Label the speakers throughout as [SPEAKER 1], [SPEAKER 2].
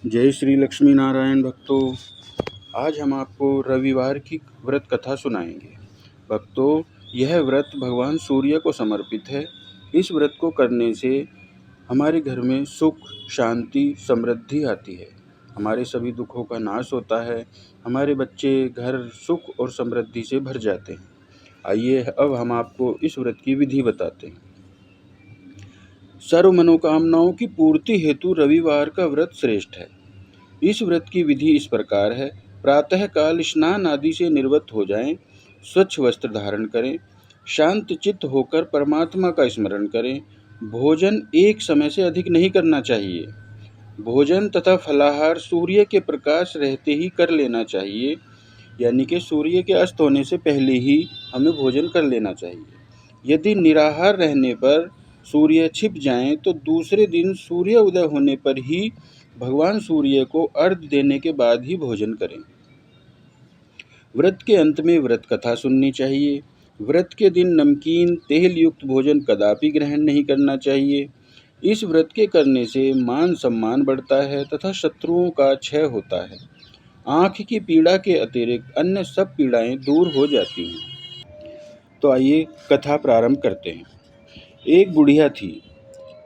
[SPEAKER 1] जय श्री लक्ष्मी नारायण भक्तों। आज हम आपको रविवार की व्रत कथा सुनाएंगे। भक्तों, यह व्रत भगवान सूर्य को समर्पित है। इस व्रत को करने से हमारे घर में सुख, शांति, समृद्धि आती है। हमारे सभी दुखों का नाश होता है। हमारे बच्चे, घर सुख और समृद्धि से भर जाते हैं। आइए अब हम आपको इस व्रत की विधि बताते हैं। सर्व मनोकामनाओं की पूर्ति हेतु रविवार का व्रत श्रेष्ठ है। इस व्रत की विधि इस प्रकार है। प्रातः काल स्नान आदि से निवृत्त हो जाएं, स्वच्छ वस्त्र धारण करें, शांत चित्त होकर परमात्मा का स्मरण करें। भोजन एक समय से अधिक नहीं करना चाहिए। भोजन तथा फलाहार सूर्य के प्रकाश रहते ही कर लेना चाहिए, यानी कि सूर्य के अस्त होने से पहले ही हमें भोजन कर लेना चाहिए। यदि निराहार रहने पर सूर्य छिप जाएं तो दूसरे दिन सूर्य उदय होने पर ही भगवान सूर्य को अर्घ्य देने के बाद ही भोजन करें। व्रत के अंत में व्रत कथा सुननी चाहिए। व्रत के दिन नमकीन, तेल युक्त भोजन कदापि ग्रहण नहीं करना चाहिए। इस व्रत के करने से मान सम्मान बढ़ता है तथा शत्रुओं का क्षय होता है। आँख की पीड़ा के अतिरिक्त अन्य सब पीड़ाएं दूर हो जाती हैं। तो आइए कथा प्रारंभ करते हैं। एक बुढ़िया थी।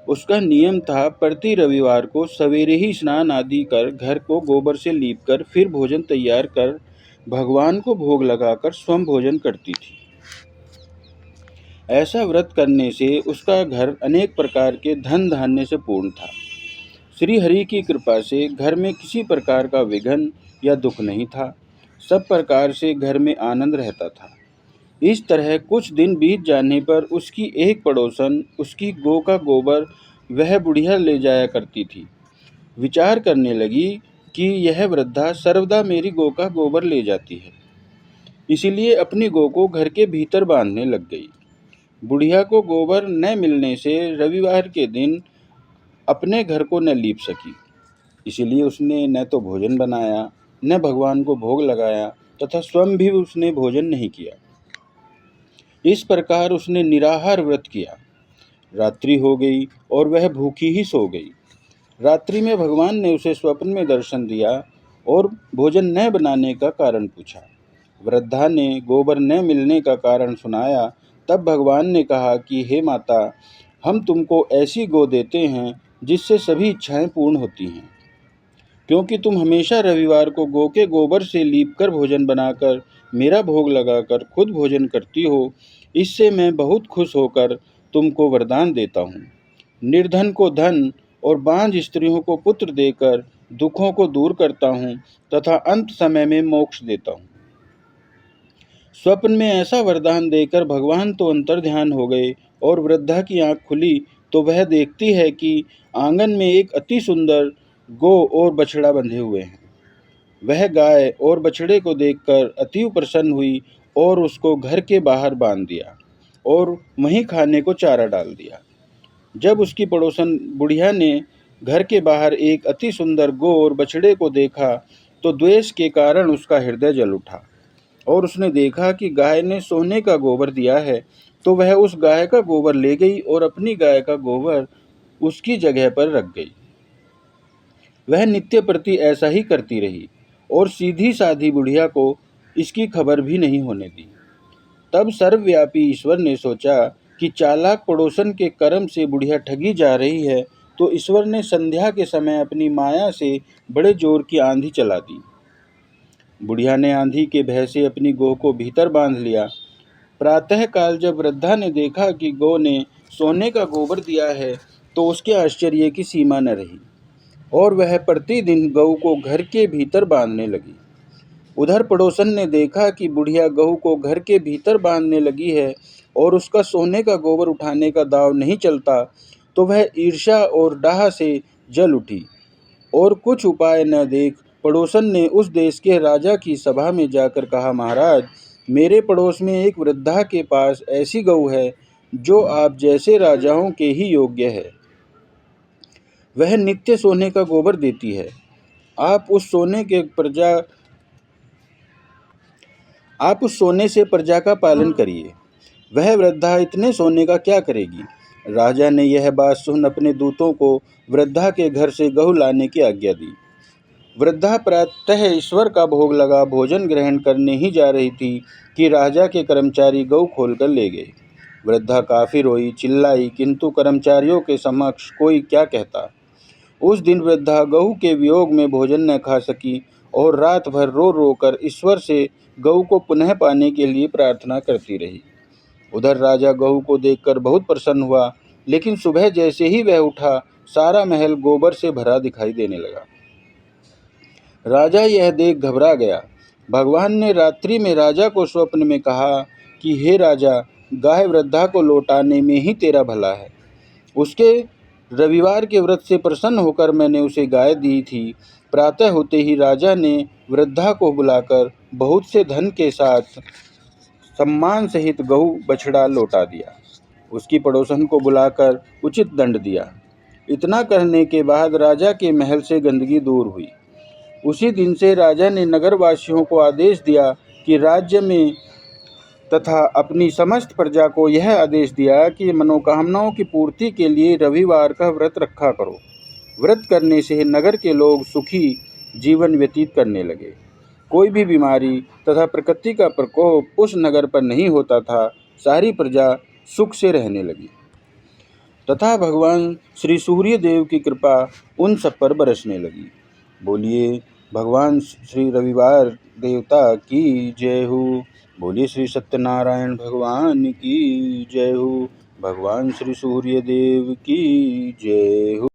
[SPEAKER 1] उसका नियम था प्रति रविवार को सवेरे ही स्नान आदि कर घर को गोबर से लीपकर फिर भोजन तैयार कर भगवान को भोग लगाकर स्वयं भोजन करती थी। ऐसा व्रत करने से उसका घर अनेक प्रकार के धन धान्य से पूर्ण था। श्री हरि की कृपा से घर में किसी प्रकार का विघ्न या दुख नहीं था। सब प्रकार से घर में आनंद रहता था। इस तरह कुछ दिन बीत जाने पर उसकी एक पड़ोसन उसकी गौ का गोबर वह बुढ़िया ले जाया करती थी। विचार करने लगी कि यह वृद्धा सर्वदा मेरी गौ का गोबर ले जाती है, इसीलिए अपनी गौ को घर के भीतर बांधने लग गई। बुढ़िया को गोबर न मिलने से रविवार के दिन अपने घर को न लीप सकी, इसीलिए उसने न तो भोजन बनाया, न भगवान को भोग लगाया तथा स्वयं भी उसने भोजन नहीं किया। इस प्रकार उसने निराहार व्रत किया। रात्रि हो गई और वह भूखी ही सो गई। रात्रि में भगवान ने उसे स्वप्न में दर्शन दिया और भोजन न बनाने का कारण पूछा। वृद्धा ने गोबर न मिलने का कारण सुनाया। तब भगवान ने कहा कि हे माता, हम तुमको ऐसी गौ देते हैं जिससे सभी इच्छाएं पूर्ण होती हैं। क्योंकि तुम हमेशा रविवार को गौ के गोबर से लीपकर भोजन बनाकर मेरा भोग लगाकर खुद भोजन करती हो, इससे मैं बहुत खुश होकर तुमको वरदान देता हूँ। निर्धन को धन और बांझ स्त्रियों को पुत्र देकर दुखों को दूर करता हूँ तथा अंत समय में मोक्ष देता हूँ। स्वप्न में ऐसा वरदान देकर भगवान तो अंतर्ध्यान हो गए और वृद्धा की आंख खुली तो वह देखती है कि आंगन में एक अति सुंदर गौ और बछड़ा बंधे हुए हैं। वह गाय और बछड़े को देखकर अति प्रसन्न हुई और उसको घर के बाहर बांध दिया और वहीं खाने को चारा डाल दिया। जब उसकी पड़ोसन बुढ़िया ने घर के बाहर एक अति सुंदर गौ और बछड़े को देखा तो द्वेष के कारण उसका हृदय जल उठा और उसने देखा कि गाय ने सोने का गोबर दिया है, तो वह उस गाय का गोबर ले गई और अपनी गाय का गोबर उसकी जगह पर रख गई। वह नित्य प्रति ऐसा ही करती रही और सीधी साधी बुढ़िया को इसकी खबर भी नहीं होने दी। तब सर्वव्यापी ईश्वर ने सोचा कि चालाक पड़ोसन के कर्म से बुढ़िया ठगी जा रही है, तो ईश्वर ने संध्या के समय अपनी माया से बड़े जोर की आंधी चला दी। बुढ़िया ने आंधी के भय से अपनी गौ को भीतर बांध लिया। प्रातः काल जब वृद्धा ने देखा कि गौ ने सोने का गोबर दिया है तो उसके आश्चर्य की सीमा न रही और वह प्रतिदिन गऊ को घर के भीतर बांधने लगी। उधर पड़ोसन ने देखा कि बुढ़िया गऊ को घर के भीतर बांधने लगी है और उसका सोने का गोबर उठाने का दाव नहीं चलता, तो वह ईर्ष्या और डाह से जल उठी और कुछ उपाय न देख पड़ोसन ने उस देश के राजा की सभा में जाकर कहा, महाराज, मेरे पड़ोस में एक वृद्धा के पास ऐसी गऊ है जो आप जैसे राजाओं के ही योग्य है। वह नित्य सोने का गोबर देती है। आप उस सोने से प्रजा का पालन करिए। वह वृद्धा इतने सोने का क्या करेगी। राजा ने यह बात सुन अपने दूतों को वृद्धा के घर से गऊ लाने की आज्ञा दी। वृद्धा प्रातः ईश्वर का भोग लगा भोजन ग्रहण करने ही जा रही थी कि राजा के कर्मचारी गऊ खोलकर ले गए। वृद्धा काफी रोई, चिल्लाई, किंतु कर्मचारियों के समक्ष कोई क्या कहता। उस दिन वृद्धा गऊ के वियोग में भोजन न खा सकी और रात भर रो रो कर ईश्वर से गऊ को पुनः पाने के लिए प्रार्थना करती रही। उधर राजा गऊ को देखकर बहुत प्रसन्न हुआ, लेकिन सुबह जैसे ही वह उठा, सारा महल गोबर से भरा दिखाई देने लगा। राजा यह देख घबरा गया। भगवान ने रात्रि में राजा को स्वप्न में कहा कि हे राजा, गाय वृद्धा को लौटाने में ही तेरा भला है। उसके रविवार के व्रत से प्रसन्न होकर मैंने उसे गाय दी थी। प्रातः होते ही राजा ने वृद्धा को बुलाकर बहुत से धन के साथ सम्मान सहित गऊ बछड़ा लौटा दिया। उसकी पड़ोसन को बुलाकर उचित दंड दिया। इतना करने के बाद राजा के महल से गंदगी दूर हुई। उसी दिन से राजा ने नगरवासियों को आदेश दिया कि राज्य में तथा अपनी समस्त प्रजा को यह आदेश दिया कि मनोकामनाओं की पूर्ति के लिए रविवार का व्रत रखा करो। व्रत करने से नगर के लोग सुखी जीवन व्यतीत करने लगे। कोई भी बीमारी तथा प्रकृति का प्रकोप उस नगर पर नहीं होता था। सारी प्रजा सुख से रहने लगी तथा भगवान श्री सूर्य देव की कृपा उन सब पर बरसने लगी। बोलिए भगवान श्री रविवार देवता की जय हो। बोलिए श्री सत्यनारायण भगवान की जय हो। भगवान श्री सूर्य देव की जय हो।